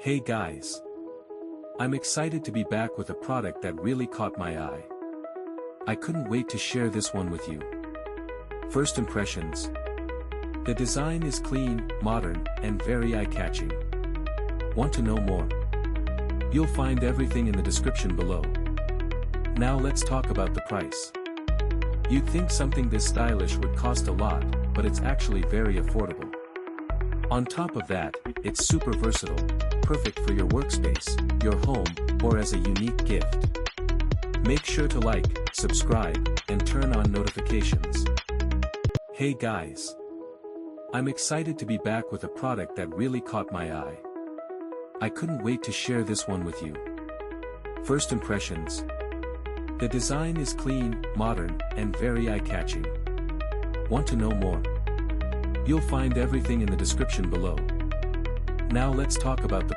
Hey guys! I'm excited to be back with a product that really caught my eye. I couldn't wait to share this one with you. First impressions. The design is clean, modern, and very eye-catching. Want to know more? You'll find everything in the description below. Now let's talk about the price. You'd think something this stylish would cost a lot, but it's actually very affordable. On top of that, it's super versatile, perfect for your workspace, your home, or as a unique gift. Make sure to like, subscribe, and turn on notifications. Hey guys! I'm excited to be back with a product that really caught my eye. I couldn't wait to share this one with you. First impressions. The design is clean, modern, and very eye-catching. Want to know more? You'll find everything in the description below. Now let's talk about the